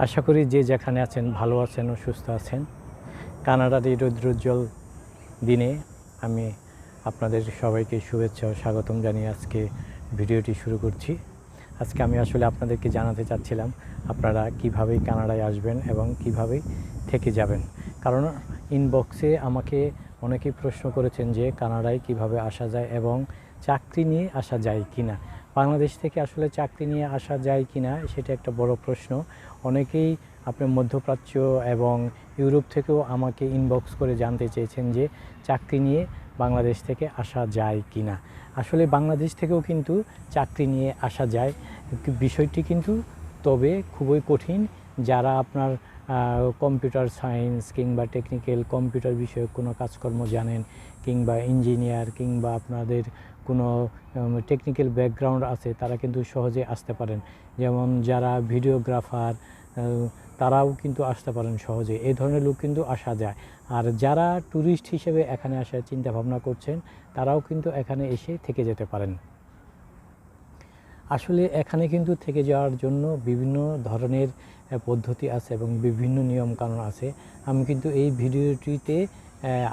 আশা করি যে যেখানে আছেন ভালো আছেন ও সুস্থ আছেন। কানাডার এই রৌদ্রোজ্জ্বল দিনে আমি আপনাদের সবাইকে শুভেচ্ছা ও স্বাগতম জানিয়ে আজকে ভিডিওটি শুরু করছি। আজকে আমি আসলে আপনাদেরকে জানাতে চাচ্ছিলাম আপনারা কীভাবে কানাডায় আসবেন এবং কীভাবে থেকে যাবেন। কারণ ইনবক্সে আমাকে অনেকেই প্রশ্ন করেছেন যে কানাডায় কিভাবে আসা যায় এবং চাকরি নিয়ে আসা যায় কি না। বাংলাদেশ থেকে আসলে চাকরি নিয়ে আসা যায় কি না সেটা একটা বড় প্রশ্ন। অনেকেই আপনার মধ্যপ্রাচ্য এবং ইউরোপ থেকেও আমাকে ইনবক্স করে জানতে চেয়েছেন যে চাকরি নিয়ে বাংলাদেশ থেকে আসা যায় কি না। আসলে বাংলাদেশ থেকেও কিন্তু চাকরি নিয়ে আসা যায়, বিষয়টি কিন্তু তবে খুবই কঠিন। যারা আপনার কম্পিউটার সায়েন্স কিংবা টেকনিক্যাল কম্পিউটার বিষয়ক কোনো কাজকর্ম জানেন কিংবা ইঞ্জিনিয়ার কিংবা আপনাদের কোনো টেকনিক্যাল ব্যাকগ্রাউন্ড আছে তারা কিন্তু সহজে আসতে পারেন। যেমন যারা ভিডিওগ্রাফার তারাও কিন্তু আসতে পারেন সহজে, এই ধরনের লোক কিন্তু আসা যায়। আর যারা ট্যুরিস্ট হিসেবে এখানে আসার চিন্তা ভাবনা করছেন তারাও কিন্তু এখানে এসে থেকে যেতে পারেন। আসলে এখানে কিন্তু থেকে যাওয়ার জন্য বিভিন্ন ধরনের পদ্ধতি আছে এবং বিভিন্ন নিয়মকানুন আছে। আমি কিন্তু এই ভিডিওটিতে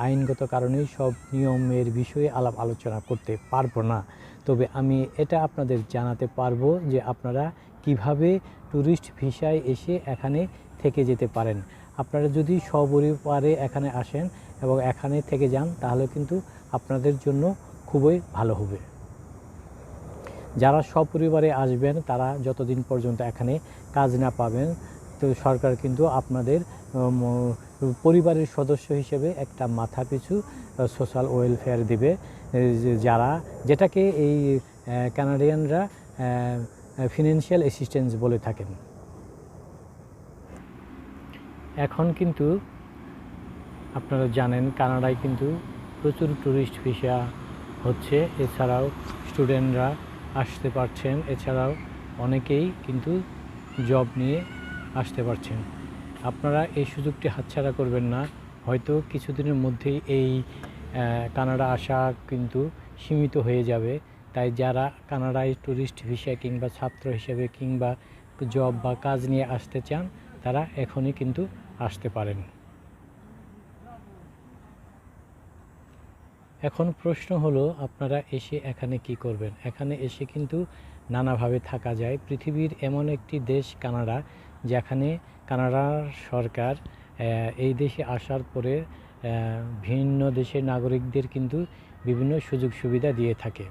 আইনগত কারণে সব নিয়মের বিষয়ে আলোচনা করতে পারবো না, তবে আমি এটা আপনাদের জানাতে পারবো যে আপনারা কিভাবে ট্যুরিস্ট ভিসায় এসে এখানে থেকে যেতে পারেন। আপনারা যদি সপরিবারে এখানে আসেন এবং এখানে থেকে যান তাহলে কিন্তু আপনাদের জন্য খুবই ভালো হবে। যারা সপরিবারে আসবেন তারা যতদিন পর্যন্ত এখানে কাজ না পাবেন তো সরকার কিন্তু আপনাদের পরিবারের সদস্য হিসেবে একটা মাথাপিছু সোশ্যাল ওয়েলফেয়ার দিবে, যেটাকে এই কানাডিয়ানরা ফিনান্সিয়াল অ্যাসিস্ট্যান্স বলে থাকেন। এখন কিন্তু আপনারা জানেন কানাডায় কিন্তু প্রচুর ট্যুরিস্ট ভিসা হচ্ছে, এছাড়াও স্টুডেন্টরা আসতে পারছেন, এছাড়াও অনেকেই কিন্তু জব নিয়ে আসতে পারছেন। আপনারা এই সুযোগটি হাতছাড়া করবেন না। হয়তো কিছুদিনের মধ্যেই এই কানাডা আসা কিন্তু সীমিত হয়ে যাবে। তাই যারা কানাডায় ট্যুরিস্ট ভিসা কিংবা ছাত্র হিসেবে কিংবা জব বা কাজ নিয়ে আসতে চান তারা এখনই কিন্তু আসতে পারেন। এখন প্রশ্ন হলো আপনারা এসে এখানে কি করবেন। এখানে এসে কিন্তু নানাভাবে থাকা যায়। পৃথিবীর এমন একটি দেশ কানাডা, যেখানে কানাডার সরকার এই দেশে আসার পরে ভিন্ন দেশের নাগরিকদের কিন্তু বিভিন্ন সুযোগ সুবিধা দিয়ে থাকে।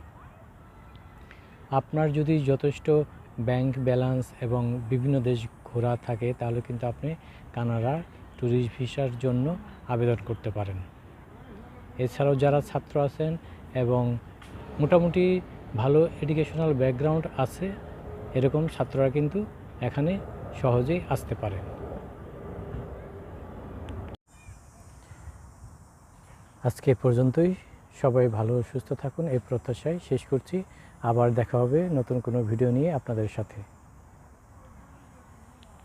আপনার যদি যথেষ্ট ব্যাংক ব্যালেন্স এবং বিভিন্ন দেশ ঘোরা থাকে তাহলে কিন্তু আপনি কানাডা ট্যুরিস্ট ভিসার জন্য আবেদন করতে পারেন। এছাড়াও যারা ছাত্র আছেন এবং মোটামুটি ভালো এডুকেশনাল ব্যাকগ্রাউন্ড আছে এরকম ছাত্ররা কিন্তু এখানে সহজেই আসতে পারে। আজকে পর্যন্তই। সবাই ভালো সুস্থ থাকুন এই প্রত্যাশায় শেষ করছি। আবার দেখা হবে নতুন কোনো ভিডিও নিয়ে আপনাদের সাথে।